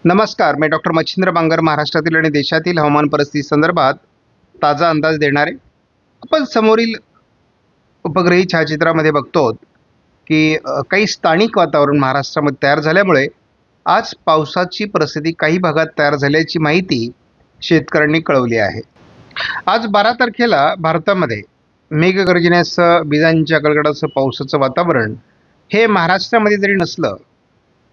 नमस्कार, मी डॉक्टर मच्छिंद्र बांगर महाराष्ट्रातील आणि देशातील हवामान परिस्थिती संदर्भात ताजा अंदाज देणार आहे. आपण समोरील उपग्रही छायाचित्रामध्ये बघतो की काही स्थानिक वातावरण महाराष्ट्रामध्ये तयार झाल्यामुळे आज पावसाची परिस्थिती काही भागात तयार झाल्याची माहिती शेतकऱ्यांनी कळवली आहे. आज 12 तारखेला भारतामध्ये मेघगर्जनेसह विजांच्या गडगडाटासह पावसाचं वातावरण हे महाराष्ट्रामध्ये जरी नसलं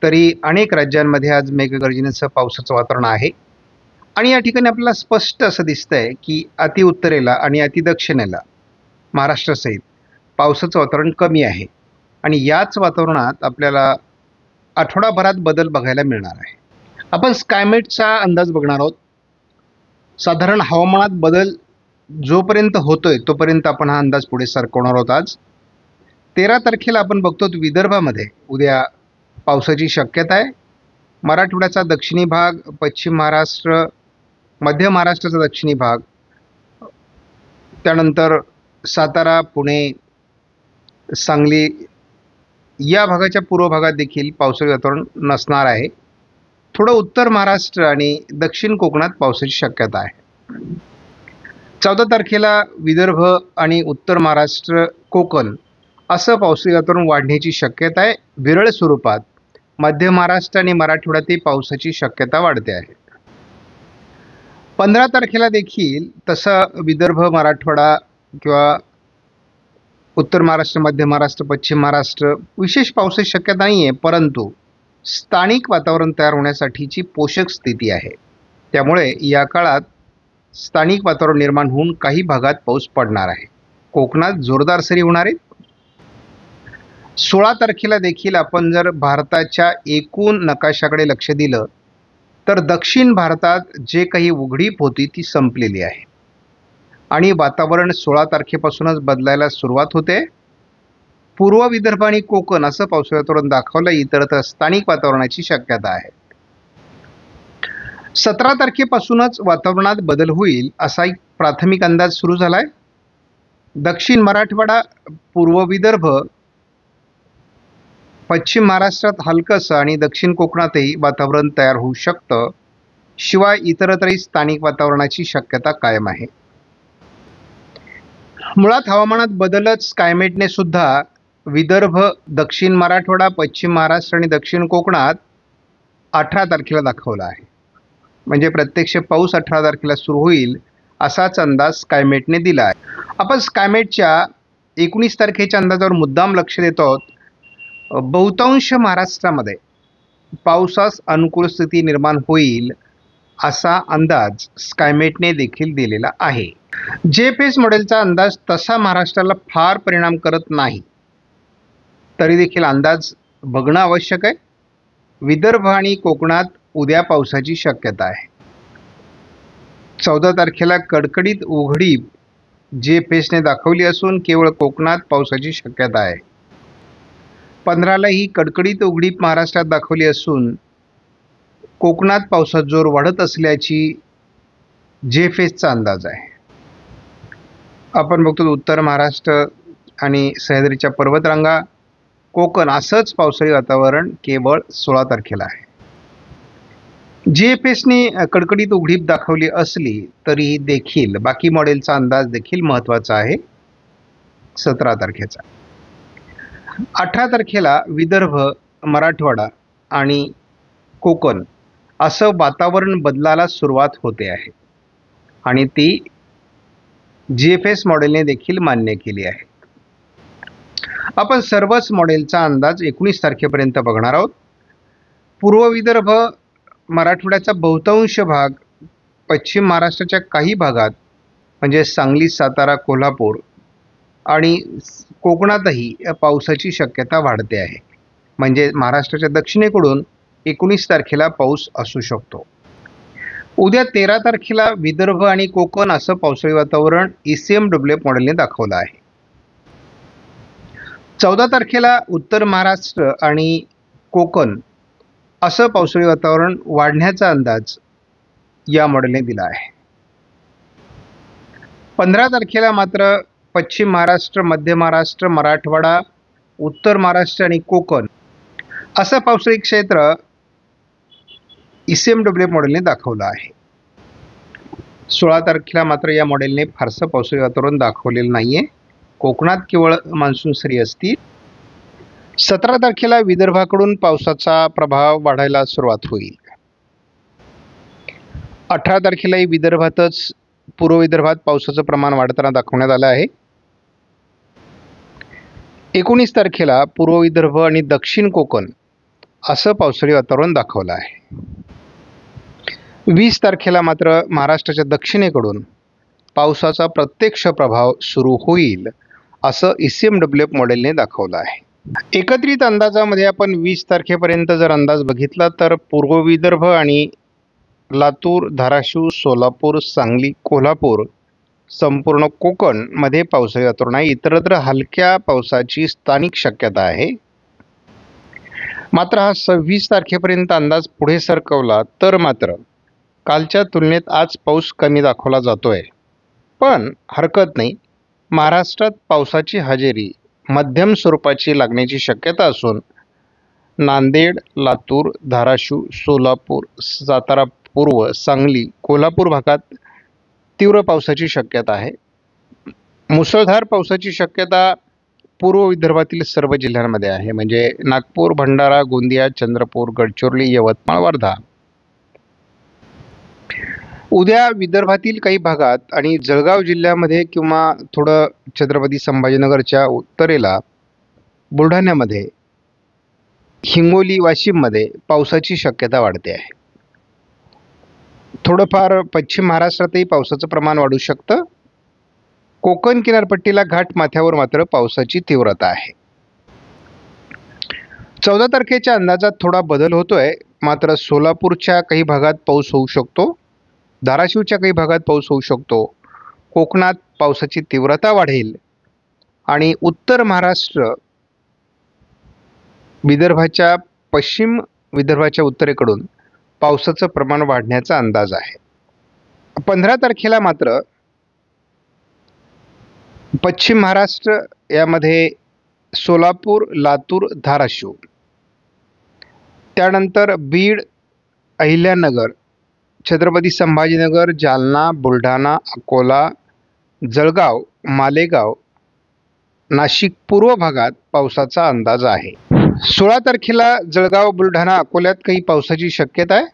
तरी अनेक राज्यांमध्ये आज मेघगर्जनेसह पावसाचं वातावरण आहे. आणि या ठिकाणी आपल्याला स्पष्ट असं दिसतंय की अति उत्तरेला आणि अति दक्षिणेला महाराष्ट्रासहित पावसाचं वातावरण कमी आहे. आणि याच वातावरणात आपल्याला आठवडाभरात बदल बघायला मिळणार आहे. आपण स्कायमेटचा अंदाज बघणार आहोत. साधारण हवामानात बदल जोपर्यंत होतोय तोपर्यंत आपण हा अंदाज पुढे सरकवणार आहोत. आज 13 तारखेला आपण बघतो विदर्भामध्ये उद्या पावसाची शक्यता आहे. मराठवाड्याचा दक्षिणी भाग, पश्चिम महाराष्ट्र, मध्य महाराष्ट्राचा दक्षिणी भाग, त्यानंतर सातारा, पुणे, सांगली या भागाच्या पूर्व भागात देखील पावसाचे वातावरण नसणार आहे. थोडं उत्तर महाराष्ट्र आणि दक्षिण कोकणात पावसाची शक्यता आहे. 14 तारखेला विदर्भ आणि उत्तर महाराष्ट्र, कोकण असं पावसाचे वातावरण वाढण्याची शक्यता आहे. विरळ स्वरूपात मध्य महाराष्ट्र आणि मराठवाड्यातही पावसाची शक्यता वाढते आहे. 15 तारखेला देखील तसं विदर्भ, मराठवाडा किंवा उत्तर महाराष्ट्र, मध्य महाराष्ट्र, पश्चिम महाराष्ट्र विशेष पावसाची शक्यता नाही आहे, परंतु स्थानिक वातावरण तयार होण्यासाठीची पोषक स्थिती आहे. त्यामुळे या काळात स्थानिक वातावरण निर्माण होऊन काही भागात पाऊस पडणार आहे. कोकणात जोरदार सरी होणार आहेत. 16 तारखेला देखील आपण जर भारताच्या एकूण नकाशाकडे लक्ष दिलं तर दक्षिण भारतात जे काही उघडीप होती ती संपलेली आहे आणि वातावरण 16 तारखेपासूनच बदलायला सुरुवात होते. पूर्व विदर्भ आणि कोकण असं पावसाचं वातावरण दाखवलं, इतरत्र स्थानिक वातावरणाची शक्यता आहे. 17 तारखेपासूनच वातावरणात बदल होईल असा एक प्राथमिक अंदाज सुरू झालाय. दक्षिण मराठवाडा, पूर्व विदर्भ, पश्चिम महाराष्ट्रात हलकंसं आणि दक्षिण कोकणातही वातावरण तयार होऊ शकतं. शिवाय इतरत्रही स्थानिक वातावरणाची शक्यता कायम आहे. मुळात हवामानात बदलच स्कायमेटने सुद्धा विदर्भ, दक्षिण मराठवाडा, पश्चिम महाराष्ट्र आणि दक्षिण कोकणात 18 तारखेला दाखवला आहे. म्हणजे प्रत्यक्ष पाऊस 18 तारखेला सुरू होईल असाच अंदाज स्कायमेटने दिला आहे. आपण स्कायमेटच्या 19 तारखेच्या अंदाजावर मुद्दाम लक्ष देतो आहोत. बहुतांश महाराष्ट्रामध्ये पावसास अनुकूल स्थिती निर्माण होईल असा अंदाज स्कायमेटने देखील दिलेला आहे. JPS मॉडेलचा अंदाज तसा महाराष्ट्राला फार परिणाम करत नाही, तरी देखील अंदाज बघणं आवश्यक आहे. विदर्भ आणि कोकणात उद्या पावसाची शक्यता आहे. 14 तारखेला कडकडीत उघडीप JPSने दाखवली असून केवळ कोकणात पावसाची शक्यता आहे. 15ला ही कडकडीत उघडीप महाराष्ट्रात दाखवली असून कोकणात पावसाचा जोर वाढत असल्याची JPSचा अंदाज आहे. आपण बघतो उत्तर महाराष्ट्र आणि सह्याद्रीच्या पर्वतरांगा, कोकण असंच पावसाळी वातावरण केवळ 16 तारखेला आहे. JPSने कडकडीत उघडीप दाखवली असली तरी देखील बाकी मॉडेलचा अंदाज देखील महत्त्वाचा आहे 17 तारखेचा. 18 तारखेला विदर्भ, मराठवाडा आणि कोकण असं वातावरण बदलाला सुरुवात होते आहे आणि ती JPS मॉडेलने देखील मान्य केली आहे. आपण सर्वच मॉडेलचा अंदाज 19 तारखेपर्यंत बघणार आहोत. पूर्व विदर्भ, मराठवाड्याचा बहुतांश भाग, पश्चिम महाराष्ट्राच्या काही भागात म्हणजे सांगली, सातारा, कोल्हापूर आणि कोकणातही पावसाची शक्यता वाढते आहे. म्हणजे महाराष्ट्राच्या दक्षिणेकडून 19 तारखेला पाऊस असू शकतो. उद्या 13 तारखेला विदर्भ आणि कोकण असं पावसाळी वातावरण ECMWF मॉडेलने दाखवलं आहे. 14 तारखेला उत्तर महाराष्ट्र आणि कोकण असं पावसाळी वातावरण वाढण्याचा अंदाज या मॉडेलने दिला आहे. 15 तारखेला मात्र पश्चिम महाराष्ट्र, मध्य महाराष्ट्र, मराठवाडा, उत्तर महाराष्ट्र आणि कोकण असं पावसाळी क्षेत्र ECMWF मॉडेलने दाखवलं आहे. 16 तारखेला मात्र या मॉडेलने फारसं पावसाळी वातावरण दाखवलेलं नाहीये. कोकणात केवळ मान्सून सरी असतील. 17 तारखेला विदर्भाकडून पावसाचा प्रभाव वाढायला सुरुवात होईल. 18 तारखेलाही विदर्भातच पूर्व विदर्भात पावसाचं प्रमाण वाढताना दाखवण्यात आलं आहे. 19 तारखेला पूर्व विदर्भ आणि दक्षिण कोकण असं पावसाळी वातावरण दाखवलं आहे. 20 तारखेला मात्र महाराष्ट्राच्या दक्षिणेकडून पावसाचा प्रत्यक्ष प्रभाव सुरू होईल असं ECMWF मॉडेलने दाखवलं आहे. एकत्रित अंदाजामध्ये आपण 20 तारखेपर्यंत जर अंदाज बघितला तर पूर्व विदर्भ आणि लातूर, धाराशिव, सोलापूर, सांगली, कोल्हापूर, संपूर्ण कोकण मध्ये पावसाळी वातावरण आहे. इतरत्र हलक्या पावसाची स्थानिक शक्यता आहे. मात्र हा 26 तारखेपर्यंत अंदाज पुढे सरकवला तर मात्र कालच्या तुलनेत आज पाऊस कमी दाखवला जातोय. पण हरकत नाही, महाराष्ट्रात पावसाची हजेरी मध्यम स्वरूपाची लागण्याची शक्यता असून नांदेड, लातूर, धाराशिव, सोलापूर, सातारा पूर्व, सांगली, कोल्हापूर भागात तीव्र पावसाची शक्यता आहे. मुसळधार पावसाची शक्यता पूर्व विदर्भातील सर्व जिल्ह्यांमध्ये आहे, म्हणजे नागपूर, भंडारा, गोंदिया, चंद्रपूर, गडचिरोली, यवतमाळ, वर्धा. उद्या विदर्भातील काही भागात आणि जळगाव जिल्ह्यामध्ये किंवा थोडं छत्रपती संभाजीनगरच्या उत्तरेला, बुलढाण्यामध्ये, हिंगोली, वाशिममध्ये पावसाची शक्यता वाढते आहे. थोडंफार पश्चिम महाराष्ट्रातही पावसाचं प्रमाण वाढू शकतं. कोकण किनारपट्टीला घाट माथ्यावर मात्र पावसाची तीव्रता आहे. 14 तारखेच्या अंदाजात थोडा बदल होतोय. मात्र सोलापूरच्या काही भागात पाऊस होऊ शकतो, धाराशिवच्या काही भागात पाऊस होऊ शकतो, कोकणात पावसाची तीव्रता वाढेल आणि उत्तर महाराष्ट्र, विदर्भाच्या पश्चिम विदर्भाच्या उत्तरेकडून पावसाचं प्रमाण वाढण्याचा अंदाज आहे. 15 तारखेला मात्र पश्चिम महाराष्ट्र यामध्ये सोलापूर, लातूर, धाराशिव, त्यानंतर बीड, अहिल्यानगर, छत्रपती संभाजीनगर, जालना, बुलढाणा, अकोला, जळगाव, मालेगाव, नाशिक पूर्व भागात पावसाचा अंदाज आहे. 16 तारखेला जळगाव, बुलढाणा, अकोल्यात काही पावसाची शक्यता आहे.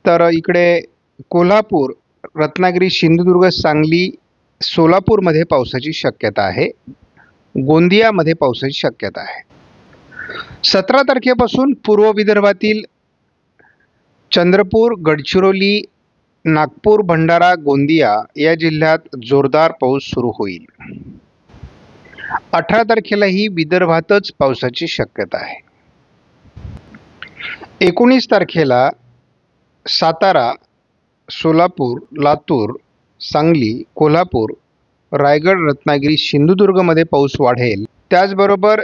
तर इकडे कोल्हापूर, रत्नागिरी, सिंधुदुर्ग, सांगली, सोलापूरमध्ये पावसाची शक्यता आहे. गोंदियामध्ये पावसाची शक्यता आहे. 17 तारखेपासून पूर्व विदर्भातील चंद्रपूर, गडचिरोली, नागपूर, भंडारा, गोंदिया या जिल्ह्यात जोरदार पाऊस सुरू होईल. 18 तारखेलाही विदर्भातच पावसाची शक्यता आहे. 19 तारखेला सातारा, सोलापूर, लातूर, सांगली, कोल्हापूर, रायगड, रत्नागिरी, सिंधुदुर्गमध्ये पाऊस वाढेल. त्याचबरोबर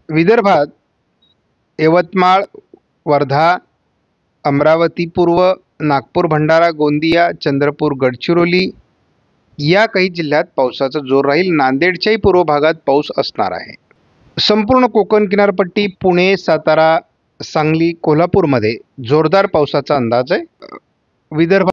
विदर्भात यवतमाळ, वर्धा, अमरावती पूर्व, नागपूर, भंडारा, गोंदिया, चंद्रपूर, गडचिरोली या काही जिल्ह्यात पावसाचा जोर राहील. नांदेडच्याही पूर्व भागात पाऊस असणार आहे. संपूर्ण कोकण किनारपट्टी, पुणे, सातारा, सांगली, कोल्हापूरमध्ये जोरदार पावसाचा अंदाज आहे. विदर्भात